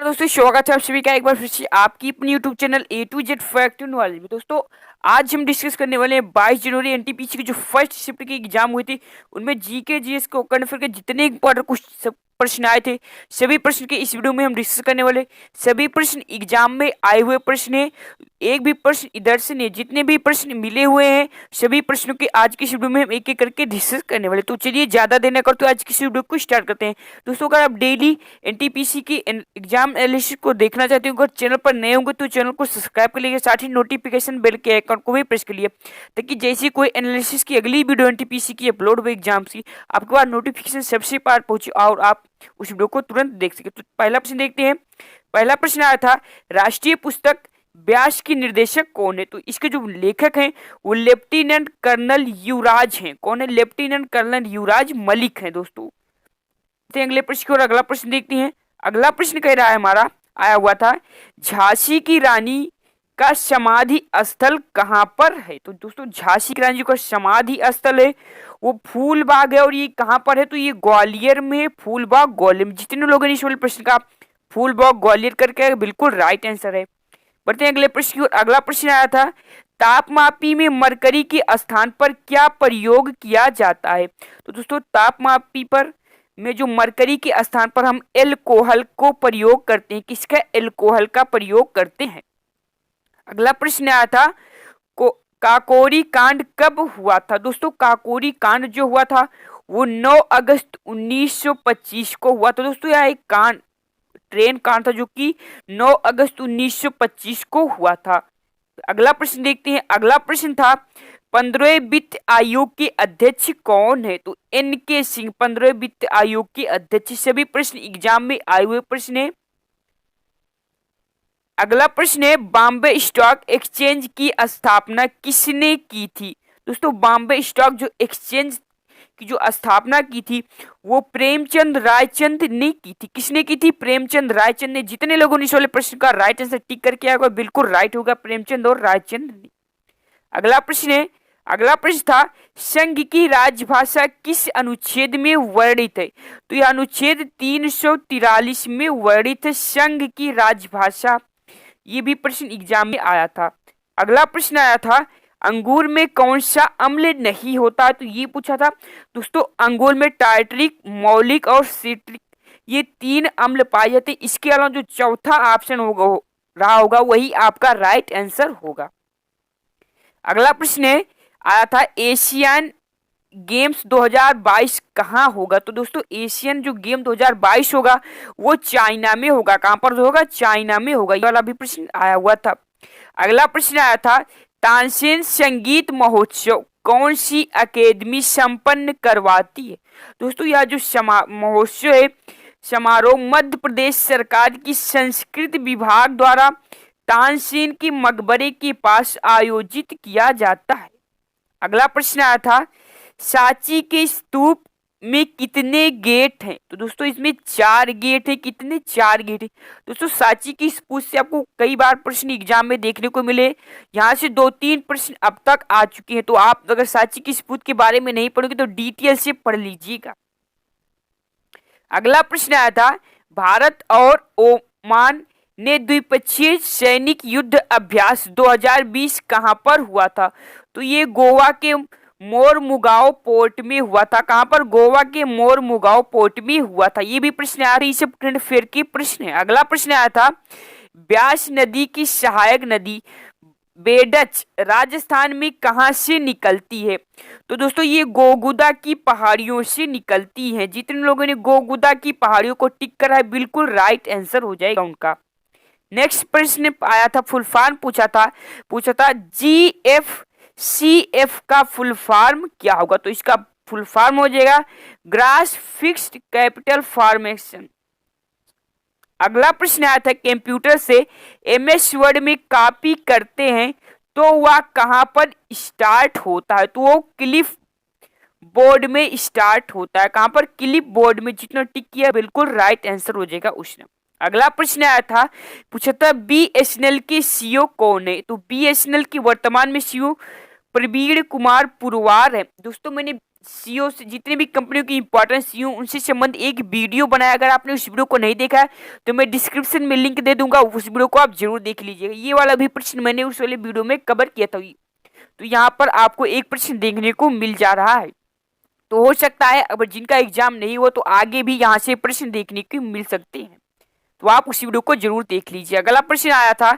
दोस्तों स्वागत है आप सभी का एक बार फिर से आपकी अपनी YouTube channel A to Z fact knowledge में। दोस्तों आज हम डिस्कस करने वाले हैं 22 जनवरी एनटीपीसी की जो फर्स्ट शिफ्ट की एग्जाम हुई थी उनमें जीके जीएस को करंट अफेयर के जितने इंपॉर्टेंट कुछ प्रश्न आए थे सभी प्रश्न के इस वीडियो में हम डिस्कस करने वाले। सभी प्रश्न एग्जाम में आए हुए प्रश्न है, एक भी प्रश्न इधर से नहीं, जितने भी प्रश्न मिले हुए हैं सभी प्रश्नों के आज की इस वीडियो में हम एक एक करके डिस्कस करने वाले। तो चलिए ज्यादा देर न करते आज की इस वीडियो को स्टार्ट करते हैं। दोस्तों अगर आप डेली एनटीपीसी की एग्जाम एनालिसिस को देखना चाहते हो, अगर चैनल पर नए होंगे तो चैनल को सब्सक्राइब कर लीजिए, साथ ही नोटिफिकेशन बेल के आइकन को भी प्रेस कर लिए ताकि जैसे कोई एनालिसिस की अगली वीडियो एनटीपीसी की अपलोड हुई एग्जाम की आपके पास नोटिफिकेशन सबसे पहले पहुंचे और आप उस वीडियो को तुरंत देख सके। तो पहला प्रश्न देखते हैं। पहला प्रश्न आया था राष्ट्रीय पुस्तक व्यास की निर्देशक कौन है? तो इसके जो लेखक हैं वो लेफ्टिनेंट कर्नल युवराज हैं। कौन है? लेफ्टिनेंट कर्नल युवराज मलिक हैं। दोस्तों अगले प्रश्न की ओर अगला प्रश्न देखते हैं। अगला प्रश्न कह रहा है हमारा आया हुआ था झांसी की रानी का समाधि स्थल कहां पर है? तो दोस्तों झांसी की रानी का समाधि स्थल है वो फूलबाग है और ये कहां पर है? तो ये ग्वालियर में है। फूलबाग ग्वालियर में। जितने लोगों ने इस वाले प्रश्न का फूलबाग ग्वालियर करके बिल्कुल राइट आंसर है। बढ़ते हैं अगले प्रश्न की ओर। अगला प्रश्न आया था तापमापी में मरकरी के स्थान पर क्या प्रयोग किया जाता है? तो दोस्तों तापमापी पर में जो मरकरी के स्थान पर हम एल्कोहल को प्रयोग करते हैं। किसका? एल्कोहल का प्रयोग करते हैं। अगला प्रश्न आया था काकोरी कांड कब हुआ था? दोस्तों काकोरी कांड जो हुआ था वो 9 अगस्त 1925 को हुआ था। दोस्तों यह एक कांड ट्रेन कांड था जो कि 9 अगस्त 1925 को हुआ था। अगला प्रश्न देखते हैं। अगला प्रश्न था 15वें वित्त आयोग के अध्यक्ष कौन है? तो एन.के. सिंह 15वें वित्त आयोग के अध्यक्ष। सभी प्रश्न एग्जाम में आए हुए प्रश्न है। अगला प्रश्न है बॉम्बे स्टॉक एक्सचेंज की स्थापना किसने की थी? दोस्तों बॉम्बे स्टॉक जो एक्सचेंज की जो स्थापना की थी वो प्रेमचंद रायचंद ने की थी। किसने की थी? प्रेमचंद रायचंद ने। जितने लोगों ने इस वाले प्रश्न का राइट आंसर टिक करके आएगा बिल्कुल राइट होगा, प्रेमचंद और रायचंद ने। अगला प्रश्न है। अगला प्रश्न था संघ की राजभाषा किस अनुच्छेद में वर्णित है? तो यह अनुच्छेद 343 में वर्णित है संघ की राजभाषा। ये भी प्रश्न एग्जाम में आया था। अगला प्रश्न आया था अंगूर में कौन सा अम्ल नहीं होता? तो ये पूछा था। दोस्तों अंगूर में टार्टरिक, मौलिक और सिट्रिक ये 3 अम्ल पाए जाते हैं। इसके अलावा जो चौथा ऑप्शन होगा रहा होगा वही आपका राइट आंसर होगा। अगला प्रश्न है आया था एशियन गेम्स 2022 कहाँ होगा? तो दोस्तों एशियन जो गेम 2022 होगा वो चाइना में होगा। कहां पर होगा? चाइना में होगा। ये वाला भी प्रश्न आया हुआ था। अगला प्रश्न आया था तानसेन संगीत महोत्सव कौन सी अकेदमी संपन्न करवाती है? दोस्तों यह जो महोत्सव है समारोह मध्य प्रदेश सरकार की संस्कृत विभाग द्वारा तानसेन के मकबरे के पास आयोजित किया जाता है। अगला प्रश्न आया था सांची के स्तूप में कितने गेट हैं? तो दोस्तों इसमें 4 गेट है। कितने? 4 गेट है। दोस्तों सांची की स्तूप से आपको कई बार प्रश्न एग्जाम में देखने को मिले। यहाँ से 2-3 प्रश्न अब तक आ चुके हैं। तो आप अगर सांची की स्तूप के बारे में नहीं पढ़ोगे तो डिटेल से पढ़ लीजिएगा। अगला प्रश्न आया था भारत और ओमान ने द्विपक्षीय सैनिक युद्ध अभ्यास 2020 कहां पर हुआ था? तो ये गोवा के मोरमुगाओ पोर्ट में हुआ था। कहां पर? गोवा के मोरमुगाओ पोर्ट में हुआ था। ये भी प्रश्न आया था। ये सब करंट अफेयर के प्रश्न है। अगला प्रश्न आया था ब्यास नदी की सहायक नदी बेडच राजस्थान में कहां से निकलती है? तो दोस्तों ये गोगुदा की पहाड़ियों से निकलती है। जितने लोगों ने गोगुदा की पहाड़ियों को टिक करा है बिल्कुल राइट आंसर हो जाएगा उनका। नेक्स्ट प्रश्न आया था फुल फॉर्म पूछा था GFCF का फुल फॉर्म क्या होगा? तो इसका फुल फॉर्म हो जाएगा ग्रॉस फिक्स्ड कैपिटल फॉर्मेशन। अगला प्रश्न आया था कंप्यूटर से MS वर्ड में कॉपी करते हैं तो वह कहां पर स्टार्ट होता है? तो वो क्लिप बोर्ड में स्टार्ट होता है। कहां पर? क्लिप बोर्ड में। जितना टिक किया बिल्कुल राइट आंसर हो जाएगा उसने। अगला प्रश्न आया था पूछा था BSNL के CEO कौन है? तो BSNL की वर्तमान में CEO प्रवीण कुमार पुरवार है। दोस्तों मैंने सीईओ से, जितने भी कंपनियों की इंपॉर्टेंट सीईओ उनसे संबंधित एक वीडियो बनाया। अगर आपने उस वीडियो को नहीं देखा है तो मैं डिस्क्रिप्शन में लिंक दे दूंगा, उस वीडियो को आप जरूर देख लीजिएगा। ये वाला भी प्रश्न मैंने उस वाले वीडियो में कवर किया था। तो यहाँ पर आपको एक प्रश्न देखने को मिल जा रहा है। तो हो सकता है अगर जिनका एग्जाम नहीं हुआ तो आगे भी यहाँ से प्रश्न देखने को मिल सकते हैं, तो आप उस वीडियो को जरूर देख लीजिए। अगला प्रश्न आया था,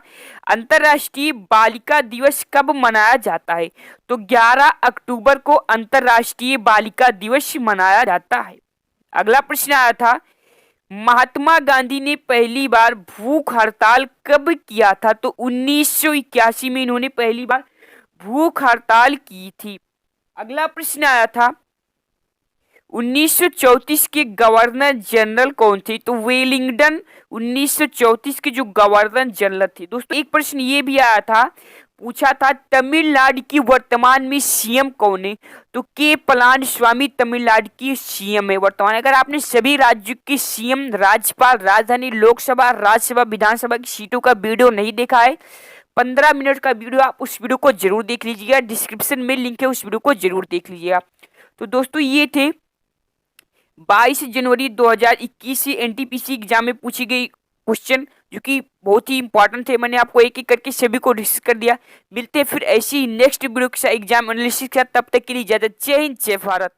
अंतर्राष्ट्रीय बालिका दिवस कब मनाया जाता है? तो 11 अक्टूबर को अंतर्राष्ट्रीय बालिका दिवस मनाया जाता है। अगला प्रश्न आया था, महात्मा गांधी ने पहली बार भूख हड़ताल कब किया था? तो 1981 में इन्होंने पहली बार भूख हड़ताल की थी। अगला प्रश्न आया था, 1934 के गवर्नर जनरल कौन थे? तो वेलिंगटन 1934 के जो गवर्नर जनरल थे। दोस्तों एक प्रश्न ये भी आया था, पूछा था तमिलनाडु की वर्तमान में सीएम कौन है? तो के पलानी स्वामी तमिलनाडु की सीएम है वर्तमान। अगर आपने सभी राज्यों के सीएम, राज्यपाल, राजधानी, लोकसभा, राज्यसभा, विधानसभा की सीटों का वीडियो नहीं देखा है, 15 मिनट का वीडियो, आप उस वीडियो को जरूर देख लीजिएगा। डिस्क्रिप्शन में लिंक है, उस वीडियो को जरूर देख लीजिएगा। तो दोस्तों ये थे 22 जनवरी 2021 से एनटीपीसी एग्जाम में पूछी गई क्वेश्चन, जो कि बहुत ही इंपॉर्टेंट थे। मैंने आपको एक एक करके सभी को डिस्कस कर दिया। मिलते हैं फिर ऐसी नेक्स्ट वीडियो के साथ एग्जाम एनालिसिस के साथ। तब तक के लिए इजाजत। जय हिंद, जय भारत।